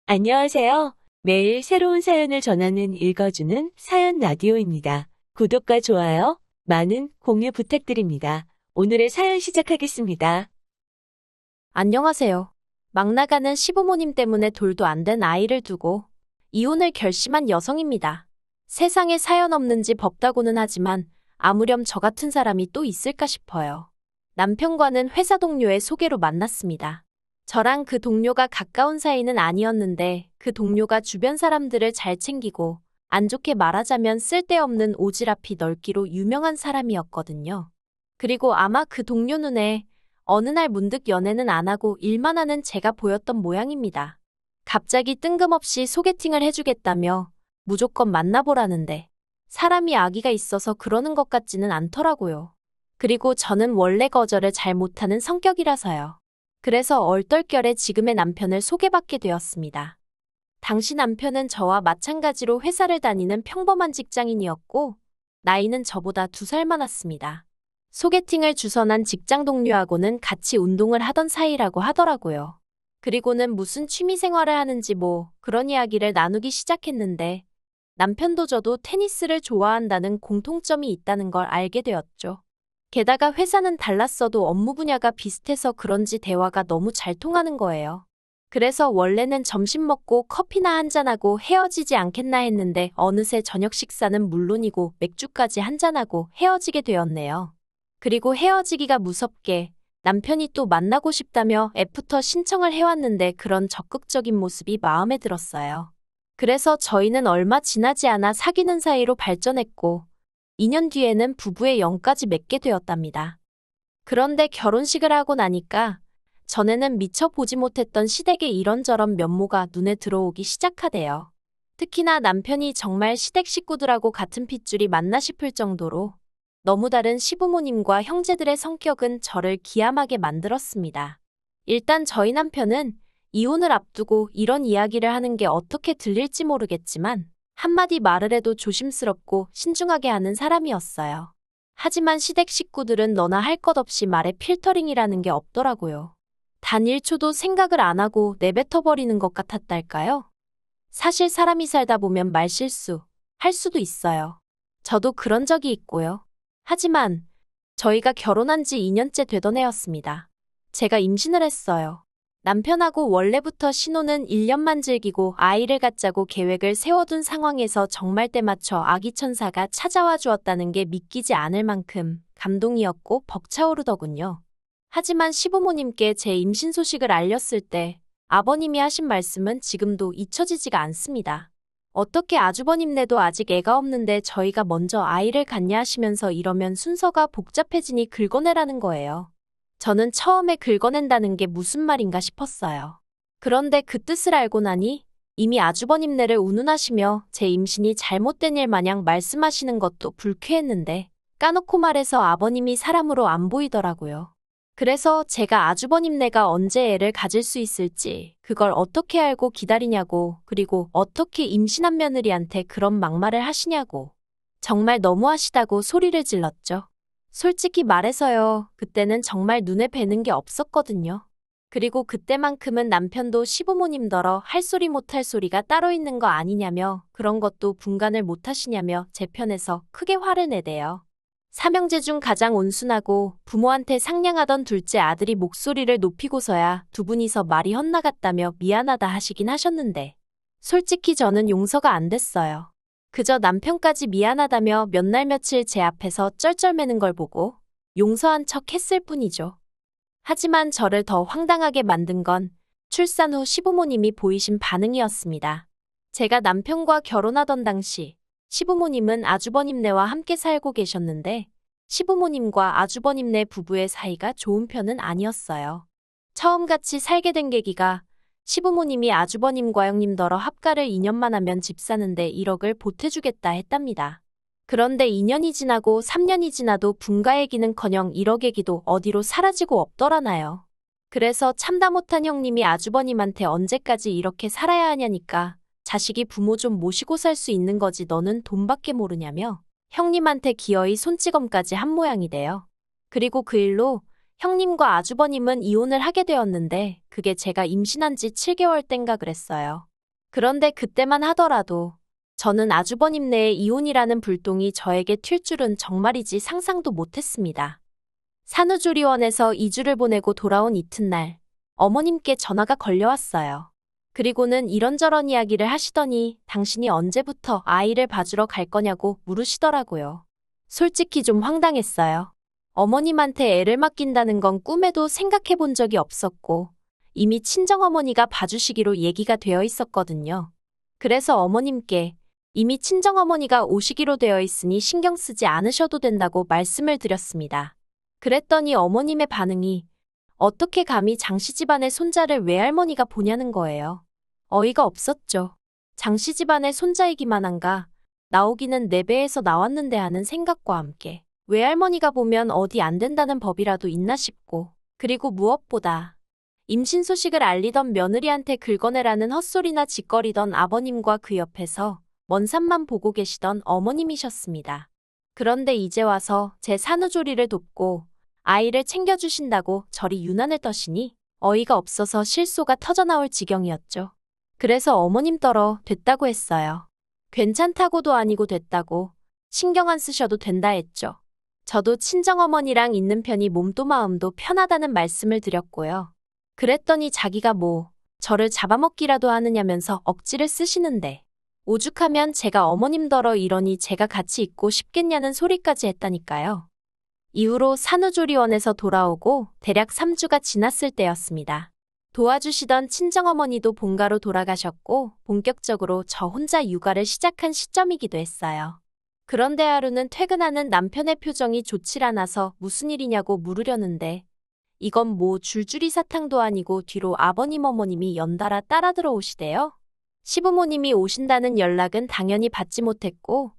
안녕하세요. 매일 새로운 사연을 전하는 읽어주는 사연 라디오입니다. 구독과 좋아요, 많은 공유 부탁드립니다. 오늘의 사연 시작하겠습니다. 안녕하세요. 막 나가는 시부모님 때문에 돌도 안 된 아이를 두고 이혼을 결심한 여성입니다. 세상에 사연 없는지 법다고는 하지만 아무렴 저 같은 사람이 또 있을까 싶어요. 남편과는 회사 동료의 소개로 만났습니다. 저랑 그 동료가 가까운 사이는 아니었는데 그 동료가 주변 사람들을 잘 챙기고 안 좋게 말하자면 쓸데없는 오지랖이 넓기로 유명한 사람이었거든요. 그리고 아마 그 동료 눈에 어느 날 문득 연애는 안 하고 일만 하는 제가 보였던 모양입니다. 갑자기 뜬금없이 소개팅을 해주겠다며 무조건 만나보라는데 사람이 아기가 있어서 그러는 것 같지는 않더라고요. 그리고 저는 원래 거절을 잘 못하는 성격이라서요. 그래서 얼떨결에 지금의 남편을 소개받게 되었습니다. 당시 남편은 저와 마찬가지로 회사를 다니는 평범한 직장인이었고 나이는 저보다 2살 많았습니다. 소개팅을 주선한 직장 동료하고는 같이 운동을 하던 사이라고 하더라고요. 그리고는 무슨 취미 생활을 하는지 그런 이야기를 나누기 시작했는데 남편도 저도 테니스를 좋아한다는 공통점이 있다는 걸 알게 되었죠. 게다가 회사는 달랐어도 업무 분야가 비슷해서 그런지 대화가 너무 잘 통하는 거예요. 그래서 원래는 점심 먹고 커피나 한잔하고 헤어지지 않겠나 했는데 어느새 저녁 식사는 물론이고 맥주까지 한잔하고 헤어지게 되었네요. 그리고 헤어지기가 무섭게 남편이 또 만나고 싶다며 애프터 신청을 해왔는데 그런 적극적인 모습이 마음에 들었어요. 그래서 저희는 얼마 지나지 않아 사귀는 사이로 발전했고 2년 뒤에는 부부의 영까지 맺게 되었답니다. 그런데 결혼식을 하고 나니까 전에는 미처 보지 못했던 시댁의 이런저런 면모가 눈에 들어오기 시작하대요. 특히나 남편이 정말 시댁 식구들하고 같은 핏줄이 맞나 싶을 정도로 너무 다른 시부모님과 형제들의 성격은 저를 기함하게 만들었습니다. 일단 저희 남편은 이혼을 앞두고 이런 이야기를 하는 게 어떻게 들릴지 모르겠지만 한마디 말을 해도 조심스럽고 신중하게 하는 사람이었어요. 하지만 시댁 식구들은 너나 할 것 없이 말에 필터링이라는 게 없더라고요. 단 1초도 생각을 안 하고 내뱉어버리는 것 같았달까요? 사실 사람이 살다 보면 말실수 할 수도 있어요. 저도 그런 적이 있고요. 하지만 저희가 결혼한 지 2년째 되던 해였습니다. 제가 임신을 했어요. 남편하고 원래부터 신혼은 1년만 즐기고 아이를 갖자고 계획을 세워둔 상황에서 정말 때맞춰 아기 천사가 찾아와 주었다는 게 믿기지 않을 만큼 감동이었고 벅차오르더군요. 하지만 시부모님께 제 임신 소식을 알렸을 때 아버님이 하신 말씀은 지금도 잊혀지지가 않습니다. 어떻게 아주버님네도 아직 애가 없는데 저희가 먼저 아이를 갖냐 하시면서 이러면 순서가 복잡해지니 긁어내라는 거예요. 저는 처음에 긁어낸다는 게 무슨 말인가 싶었어요. 그런데 그 뜻을 알고 나니 이미 아주버님네를 운운하시며 제 임신이 잘못된 일 마냥 말씀하시는 것도 불쾌했는데 까놓고 말해서 아버님이 사람으로 안 보이더라고요. 그래서 제가 아주버님네가 언제 애를 가질 수 있을지 그걸 어떻게 알고 기다리냐고 그리고 어떻게 임신한 며느리한테 그런 막말을 하시냐고 정말 너무하시다고 소리를 질렀죠. 솔직히 말해서요. 그때는 정말 눈에 뵈는 게 없었거든요. 그리고 그때만큼은 남편도 시부모님더러 할 소리 못할 소리가 따로 있는 거 아니냐며 그런 것도 분간을 못하시냐며 제 편에서 크게 화를 내대요. 삼형제 중 가장 온순하고 부모한테 상냥하던 둘째 아들이 목소리를 높이고서야 두 분이서 말이 헛나갔다며 미안하다 하시긴 하셨는데 솔직히 저는 용서가 안 됐어요. 그저 남편까지 미안하다며 몇 날 며칠 제 앞에서 쩔쩔매는 걸 보고 용서한 척 했을 뿐이죠. 하지만 저를 더 황당하게 만든 건 출산 후 시부모님이 보이신 반응이었습니다. 제가 남편과 결혼하던 당시 시부모님은 아주버님네와 함께 살고 계셨는데 시부모님과 아주버님네 부부의 사이가 좋은 편은 아니었어요. 처음 같이 살게 된 계기가 시부모님이 아주버님과 형님더러 합가를 2년만 하면 집 사는데 1억을 보태주겠다 했답니다. 그런데 2년이 지나고 3년이 지나도 분가 얘기는커녕 1억 얘기도 어디로 사라지고 없더라나요. 그래서 참다 못한 형님이 아주버님한테 언제까지 이렇게 살아야 하냐니까 자식이 부모 좀 모시고 살 수 있는 거지 너는 돈밖에 모르냐며 형님한테 기어이 손찌검까지 한 모양이래요. 그리고 그 일로 형님과 아주버님은 이혼을 하게 되었는데 그게 제가 임신한 지 7개월 땐가 그랬어요. 그런데 그때만 하더라도 저는 아주버님 내의 이혼이라는 불똥이 저에게 튈 줄은 정말이지 상상도 못했습니다. 산후조리원에서 2주를 보내고 돌아온 이튿날 어머님께 전화가 걸려왔어요. 그리고는 이런저런 이야기를 하시더니 당신이 언제부터 아이를 봐주러 갈 거냐고 물으시더라고요. 솔직히 좀 황당했어요. 어머님한테 애를 맡긴다는 건 꿈에도 생각해 본 적이 없었고 이미 친정어머니가 봐주시기로 얘기가 되어 있었거든요. 그래서 어머님께 이미 친정어머니가 오시기로 되어 있으니 신경 쓰지 않으셔도 된다고 말씀을 드렸습니다. 그랬더니 어머님의 반응이 어떻게 감히 장씨 집안의 손자를 외할머니가 보냐는 거예요. 어이가 없었죠. 장씨 집안의 손자이기만 한가 나오기는 내 배에서 나왔는데 하는 생각과 함께 외할머니가 보면 어디 안 된다는 법이라도 있나 싶고 그리고 무엇보다 임신 소식을 알리던 며느리한테 긁어내라는 헛소리나 짓거리던 아버님과 그 옆에서 먼 산만 보고 계시던 어머님이셨습니다. 그런데 이제 와서 제 산후조리를 돕고 아이를 챙겨주신다고 저리 유난을 떠시니 어이가 없어서 실소가 터져나올 지경이었죠. 그래서 어머님 떨어 됐다고 했어요. 괜찮다고도 아니고 됐다고 신경 안 쓰셔도 된다 했죠. 저도 친정어머니랑 있는 편이 몸도 마음도 편하다는 말씀을 드렸고요. 그랬더니 자기가 뭐 저를 잡아먹기라도 하느냐면서 억지를 쓰시는데 오죽하면 제가 어머님더러 이러니 제가 같이 있고 싶겠냐는 소리까지 했다니까요. 이후로 산후조리원에서 돌아오고 대략 3주가 지났을 때였습니다. 도와주시던 친정어머니도 본가로 돌아가셨고 본격적으로 저 혼자 육아를 시작한 시점이기도 했어요. 그런데 하루는 퇴근하는 남편의 표정이 좋질 않아서 무슨 일이냐고 물으려는데 이건 뭐 줄줄이 사탕도 아니고 뒤로 아버님 어머님이 연달아 따라 들어오시대요. 시부모님이 오신다는 연락은 당연히 받지 못했고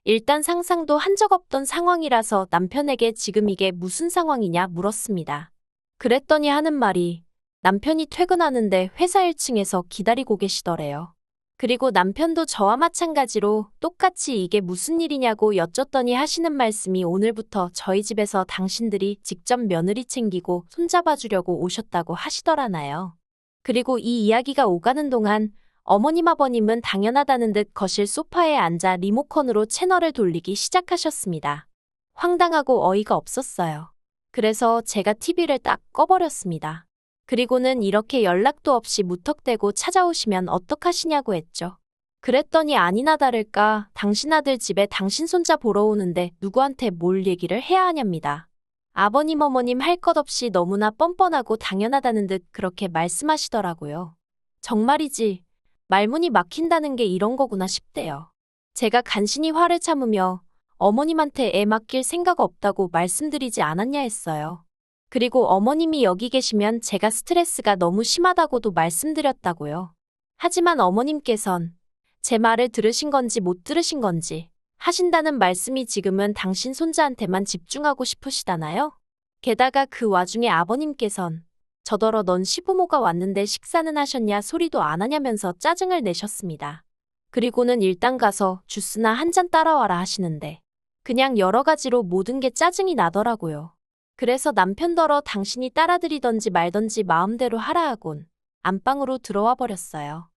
일단 상상도 한 적 없던 상황이라서 남편에게 지금 이게 무슨 상황이냐 물었습니다. 그랬더니 하는 말이 남편이 퇴근하는데 회사 1층에서 기다리고 계시더래요. 그리고 남편도 저와 마찬가지로 똑같이 이게 무슨 일이냐고 여쭸더니 하시는 말씀이 오늘부터 저희 집에서 당신들이 직접 며느리 챙기고 손잡아주려고 오셨다고 하시더라나요. 그리고 이 이야기가 오가는 동안 어머님 아버님은 당연하다는 듯 거실 소파에 앉아 리모컨으로 채널을 돌리기 시작하셨습니다. 황당하고 어이가 없었어요. 그래서 제가 TV를 딱 꺼버렸습니다. 그리고는 이렇게 연락도 없이 무턱대고 찾아오시면 어떡하시냐고 했죠. 그랬더니 아니나 다를까 당신 아들 집에 당신 손자 보러 오는데 누구한테 뭘 얘기를 해야 하냐입니다. 아버님 어머님 할 것 없이 너무나 뻔뻔하고 당연하다는 듯 그렇게 말씀하시더라고요. 정말이지 말문이 막힌다는 게 이런 거구나 싶대요. 제가 간신히 화를 참으며 어머님한테 애 맡길 생각 없다고 말씀드리지 않았냐 했어요. 그리고 어머님이 여기 계시면 제가 스트레스가 너무 심하다고도 말씀드렸다고요. 하지만 어머님께선 제 말을 들으신 건지 못 들으신 건지 하신다는 말씀이 지금은 당신 손자한테만 집중하고 싶으시다나요? 게다가 그 와중에 아버님께선 저더러 넌 시부모가 왔는데 식사는 하셨냐 소리도 안 하냐면서 짜증을 내셨습니다. 그리고는 일단 가서 주스나 한 잔 따라와라 하시는데 그냥 여러 가지로 모든 게 짜증이 나더라고요. 그래서 남편더러 당신이 따라드리던지 말던지 마음대로 하라 하곤 안방으로 들어와 버렸어요.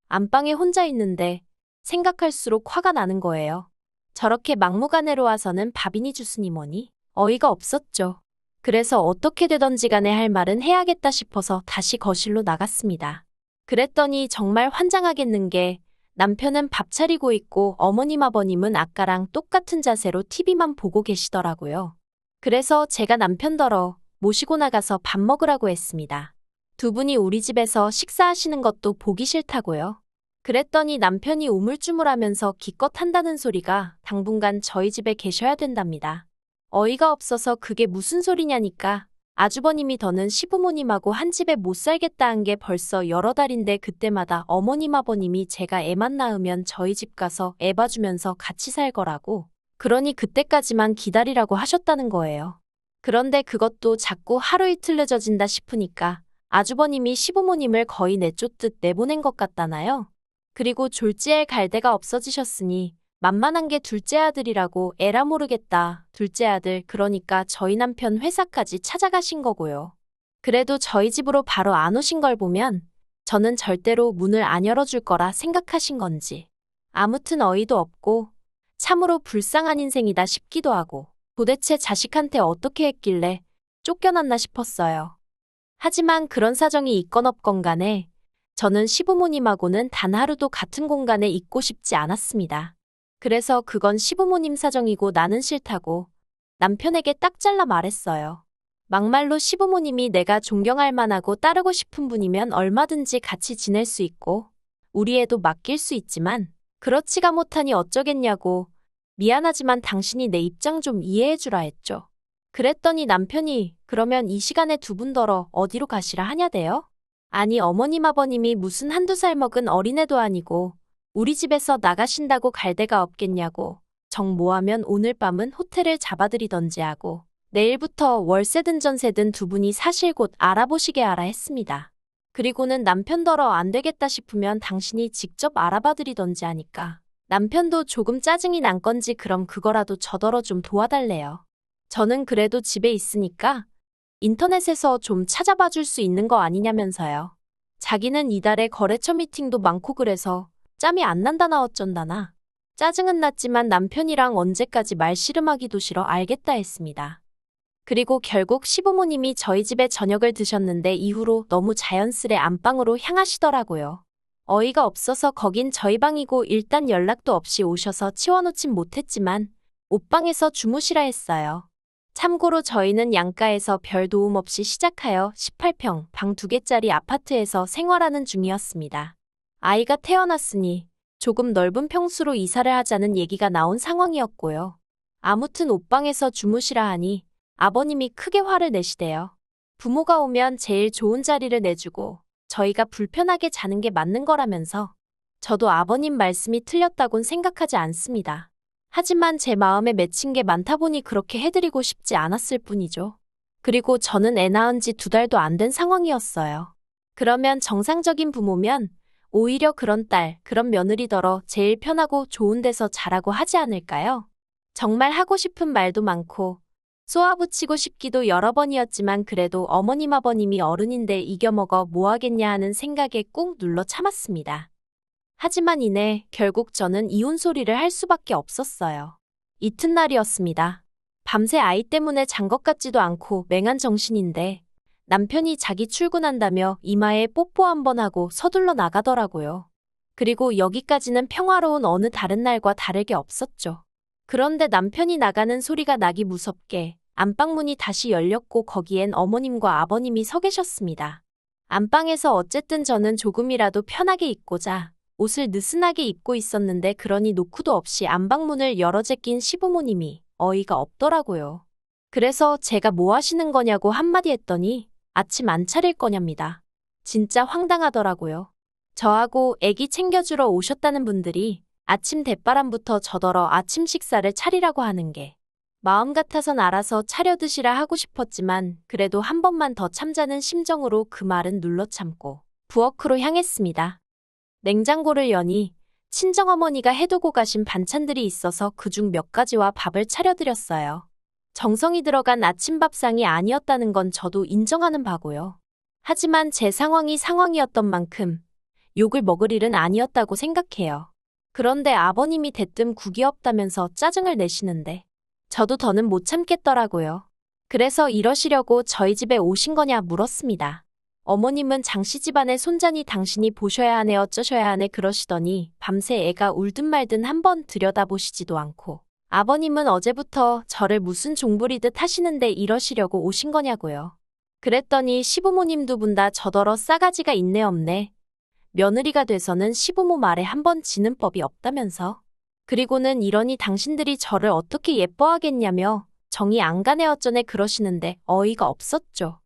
안방에 혼자 있는데 생각할수록 화가 나는 거예요. 저렇게 막무가내로 와서는 밥이니 주스니 뭐니 어이가 없었죠. 그래서 어떻게 되던지 간에 할 말은 해야겠다 싶어서 다시 거실로 나갔습니다. 그랬더니 정말 환장하겠는 게 남편은 밥 차리고 있고 어머님 아버님은 아까랑 똑같은 자세로 TV만 보고 계시더라고요. 그래서 제가 남편더러 모시고 나가서 밥 먹으라고 했습니다. 두 분이 우리 집에서 식사하시는 것도 보기 싫다고요. 그랬더니 남편이 우물쭈물하면서 기껏 한다는 소리가 당분간 저희 집에 계셔야 된답니다. 어이가 없어서 그게 무슨 소리냐니까 아주버님이 더는 시부모님하고 한 집에 못 살겠다 한 게 벌써 여러 달인데 그때마다 어머님 아버님이 제가 애만 낳으면 저희 집 가서 애 봐주면서 같이 살 거라고 그러니 그때까지만 기다리라고 하셨다는 거예요. 그런데 그것도 자꾸 하루 이틀 늦어진다 싶으니까 아주버님이 시부모님을 거의 내쫓듯 내보낸 것 같다나요? 그리고 졸지에 갈 데가 없어지셨으니 만만한 게 둘째 아들이라고 에라 모르겠다. 둘째 아들 그러니까 저희 남편 회사까지 찾아가신 거고요. 그래도 저희 집으로 바로 안 오신 걸 보면 저는 절대로 문을 안 열어줄 거라 생각하신 건지. 아무튼 어이도 없고 참으로 불쌍한 인생이다 싶기도 하고 도대체 자식한테 어떻게 했길래 쫓겨났나 싶었어요. 하지만 그런 사정이 있건 없건 간에 저는 시부모님하고는 단 하루도 같은 공간에 있고 싶지 않았습니다. 그래서 그건 시부모님 사정이고 나는 싫다고 남편에게 딱 잘라 말했어요. 막말로 시부모님이 내가 존경할 만하고 따르고 싶은 분이면 얼마든지 같이 지낼 수 있고 우리 애도 맡길 수 있지만 그렇지가 못하니 어쩌겠냐고 미안하지만 당신이 내 입장 좀 이해해주라 했죠. 그랬더니 남편이 그러면 이 시간에 두 분 덜어 어디로 가시라 하냐대요? 아니 어머님 아버님이 무슨 한두 살 먹은 어린애도 아니고 우리 집에서 나가신다고 갈 데가 없겠냐고 정 모하면 오늘 밤은 호텔을 잡아드리던지 하고 내일부터 월세든 전세든 두 분이 사실 곳 알아보시게 하라 했습니다. 그리고는 남편더러 안 되겠다 싶으면 당신이 직접 알아봐드리던지 하니까 남편도 조금 짜증이 난 건지 그럼 그거라도 저더러 좀 도와달래요. 저는 그래도 집에 있으니까 인터넷에서 좀 찾아봐 줄 수 있는 거 아니냐면서요. 자기는 이달에 거래처 미팅도 많고 그래서 짬이 안 난다나 어쩐다나. 짜증은 났지만 남편이랑 언제까지 말씨름하기도 싫어 알겠다 했습니다. 그리고 결국 시부모님이 저희 집에 저녁을 드셨는데 이후로 너무 자연스레 안방으로 향하시더라고요. 어이가 없어서 거긴 저희 방이고 일단 연락도 없이 오셔서 치워놓진 못했지만 옷방에서 주무시라 했어요. 참고로 저희는 양가에서 별 도움 없이 시작하여 18평 방 2개짜리 아파트에서 생활하는 중이었습니다. 아이가 태어났으니 조금 넓은 평수로 이사를 하자는 얘기가 나온 상황이었고요. 아무튼 옷방에서 주무시라 하니 아버님이 크게 화를 내시대요. 부모가 오면 제일 좋은 자리를 내주고 저희가 불편하게 자는 게 맞는 거라면서 저도 아버님 말씀이 틀렸다곤 생각하지 않습니다. 하지만 제 마음에 맺힌 게 많다 보니 그렇게 해드리고 싶지 않았을 뿐이죠. 그리고 저는 애 낳은 지 2달도 안 된 상황이었어요. 그러면 정상적인 부모면 오히려 그런 딸, 그런 며느리더러 제일 편하고 좋은 데서 자라고 하지 않을까요? 정말 하고 싶은 말도 많고 쏘아붙이고 싶기도 여러 번이었지만 그래도 어머님 아버님이 어른인데 이겨먹어 뭐하겠냐 하는 생각에 꾹 눌러 참았습니다. 하지만 이내 결국 저는 이혼 소리를 할 수밖에 없었어요. 이튿날이었습니다. 밤새 아이 때문에 잔 것 같지도 않고 맹한 정신인데 남편이 자기 출근한다며 이마에 뽀뽀 한번 하고 서둘러 나가더라고요. 그리고 여기까지는 평화로운 어느 다른 날과 다르게 없었죠. 그런데 남편이 나가는 소리가 나기 무섭게 안방문이 다시 열렸고 거기엔 어머님과 아버님이 서 계셨습니다. 안방에서 어쨌든 저는 조금이라도 편하게 있고자 옷을 느슨하게 입고 있었는데 그러니 노크도 없이 안방문을 열어 제낀 시부모님이 어이가 없더라고요. 그래서 제가 뭐 하시는 거냐고 한마디 했더니 아침 안 차릴 거냐입니다. 진짜 황당하더라고요. 저하고 애기 챙겨주러 오셨다는 분들이 아침 대바람부터 저더러 아침 식사를 차리라고 하는 게 마음 같아선 알아서 차려 드시라 하고 싶었지만 그래도 한 번만 더 참자는 심정으로 그 말은 눌러 참고 부엌으로 향했습니다. 냉장고를 여니 친정어머니가 해두고 가신 반찬들이 있어서 그중 몇 가지와 밥을 차려드렸어요. 정성이 들어간 아침밥상이 아니었다는 건 저도 인정하는 바고요. 하지만 제 상황이 상황이었던 만큼 욕을 먹을 일은 아니었다고 생각해요. 그런데 아버님이 대뜸 국이 없다면서 짜증을 내시는데 저도 더는 못 참겠더라고요. 그래서 이러시려고 저희 집에 오신 거냐 물었습니다. 어머님은 장씨 집안의 손자니 당신이 보셔야 하네 어쩌셔야 하네 그러시더니 밤새 애가 울든 말든 한번 들여다보시지도 않고 아버님은 어제부터 저를 무슨 종부리듯 하시는데 이러시려고 오신 거냐고요. 그랬더니 시부모님 두 분 다 저더러 싸가지가 있네 없네. 며느리가 돼서는 시부모 말에 한번 지는 법이 없다면서. 그리고는 이러니 당신들이 저를 어떻게 예뻐하겠냐며 정이 안 가네 어쩌네 그러시는데 어이가 없었죠.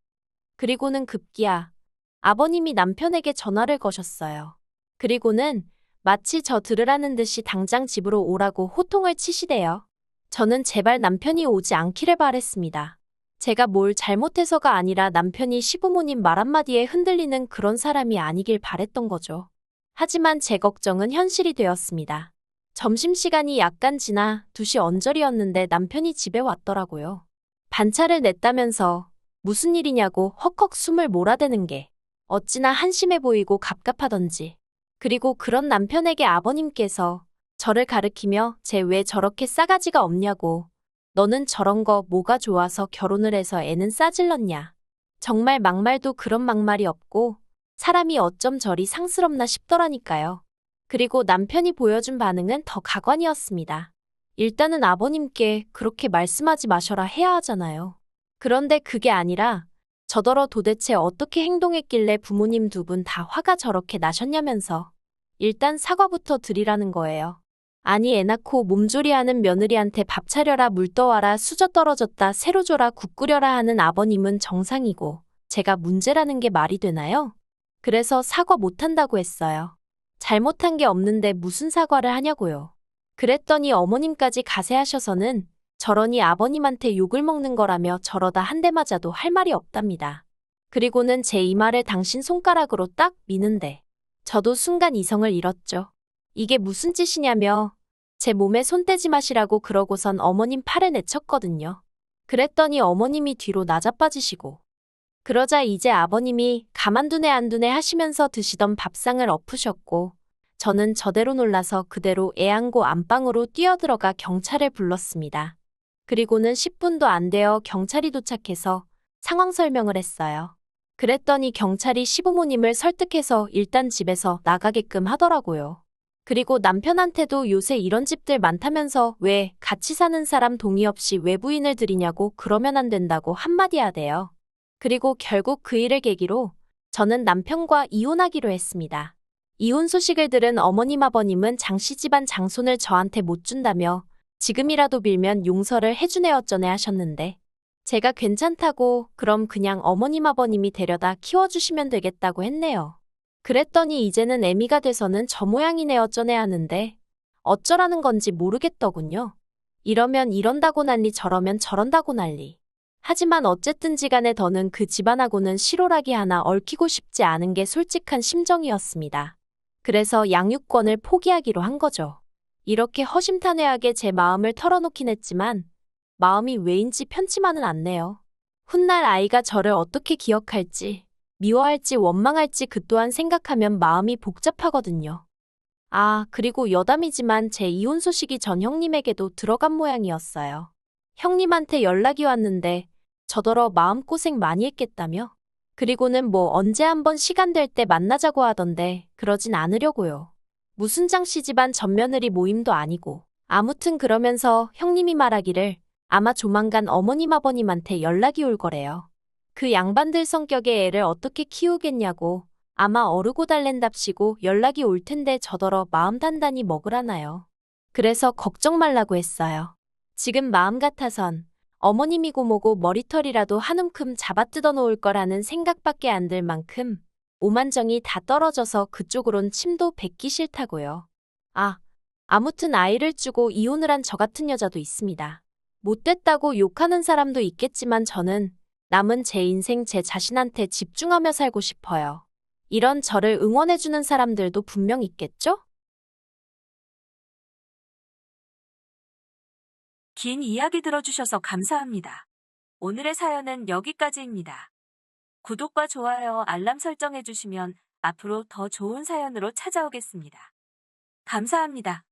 그리고는 급기야 아버님이 남편에게 전화를 거셨어요. 그리고는 마치 저 들으라는 듯이 당장 집으로 오라고 호통을 치시대요. 저는 제발 남편이 오지 않기를 바랬습니다. 제가 뭘 잘못해서가 아니라 남편이 시부모님 말 한마디에 흔들리는 그런 사람이 아니길 바랬던 거죠. 하지만 제 걱정은 현실이 되었습니다. 점심시간이 약간 지나 2시 언저리였는데 남편이 집에 왔더라고요. 반차를 냈다면서 무슨 일이냐고 헉헉 숨을 몰아대는 게 어찌나 한심해 보이고 갑갑하던지. 그리고 그런 남편에게 아버님께서 저를 가르키며 쟤 왜 저렇게 싸가지가 없냐고. 너는 저런 거 뭐가 좋아서 결혼을 해서 애는 싸질렀냐. 정말 막말도 그런 막말이 없고 사람이 어쩜 저리 상스럽나 싶더라니까요. 그리고 남편이 보여준 반응은 더 가관이었습니다. 일단은 아버님께 그렇게 말씀하지 마셔라 해야 하잖아요. 그런데 그게 아니라 저더러 도대체 어떻게 행동했길래 부모님 두 분 다 화가 저렇게 나셨냐면서 일단 사과부터 드리라는 거예요. 아니 애 낳고 몸조리하는 며느리한테 밥 차려라 물 떠와라 수저 떨어졌다 새로 줘라 국 끓여라 하는 아버님은 정상이고 제가 문제라는 게 말이 되나요? 그래서 사과 못한다고 했어요. 잘못한 게 없는데 무슨 사과를 하냐고요. 그랬더니 어머님까지 가세하셔서는 저러니 아버님한테 욕을 먹는 거라며 저러다 한 대 맞아도 할 말이 없답니다. 그리고는 제 이마를 당신 손가락으로 딱 미는데 저도 순간 이성을 잃었죠. 이게 무슨 짓이냐며 제 몸에 손대지 마시라고 그러고선 어머님 팔에 내쳤거든요. 그랬더니 어머님이 뒤로 나자빠지시고 그러자 이제 아버님이 가만두네 안 두네 하시면서 드시던 밥상을 엎으셨고 저는 저대로 놀라서 그대로 애 안고 안방으로 뛰어들어가 경찰을 불렀습니다. 그리고는 10분도 안 되어 경찰이 도착해서 상황 설명을 했어요. 그랬더니 경찰이 시부모님을 설득해서 일단 집에서 나가게끔 하더라고요. 그리고 남편한테도 요새 이런 집들 많다면서 왜 같이 사는 사람 동의 없이 외부인을 들이냐고 그러면 안 된다고 한마디 하대요. 그리고 결국 그 일을 계기로 저는 남편과 이혼하기로 했습니다. 이혼 소식을 들은 어머님 아버님은 장씨 집안 장손을 저한테 못 준다며 지금이라도 빌면 용서를 해주네 어쩌네 하셨는데 제가 괜찮다고 그럼 그냥 어머님 아버님이 데려다 키워주시면 되겠다고 했네요. 그랬더니 이제는 애미가 돼서는 저 모양이네 어쩌네 하는데 어쩌라는 건지 모르겠더군요. 이러면 이런다고 난리 저러면 저런다고 난리. 하지만 어쨌든지 간에 더는 그 집안하고는 실오라기 하나 얽히고 싶지 않은 게 솔직한 심정이었습니다. 그래서 양육권을 포기하기로 한 거죠. 이렇게 허심탄회하게 제 마음을 털어놓긴 했지만 마음이 왜인지 편치만은 않네요. 훗날 아이가 저를 어떻게 기억할지, 미워할지 원망할지 그 또한 생각하면 마음이 복잡하거든요. 아, 그리고 여담이지만 제 이혼 소식이 전 형님에게도 들어간 모양이었어요. 형님한테 연락이 왔는데 저더러 마음고생 많이 했겠다며? 그리고는 뭐 언제 한번 시간 될 때 만나자고 하던데 그러진 않으려고요. 무슨 장씨 집안 맏며느리 모임도 아니고. 아무튼 그러면서 형님이 말하기를 아마 조만간 어머님 아버님한테 연락이 올 거래요. 그 양반들 성격의 애를 어떻게 키우겠냐고 아마 어르고 달랜답시고 연락이 올 텐데 저더러 마음 단단히 먹으라나요. 그래서 걱정 말라고 했어요. 지금 마음 같아선 어머님이고 뭐고 머리털이라도 한 움큼 잡아뜯어 놓을 거라는 생각밖에 안 들 만큼 오만정이 다 떨어져서 그쪽으론 침도 뱉기 싫다고요. 아, 아무튼 아이를 주고 이혼을 한 저 같은 여자도 있습니다. 못됐다고 욕하는 사람도 있겠지만 저는 남은 제 인생 제 자신한테 집중하며 살고 싶어요. 이런 저를 응원해주는 사람들도 분명 있겠죠? 긴 이야기 들어주셔서 감사합니다. 오늘의 사연은 여기까지입니다. 구독과 좋아요, 알람 설정해주시면 앞으로 더 좋은 사연으로 찾아오겠습니다. 감사합니다.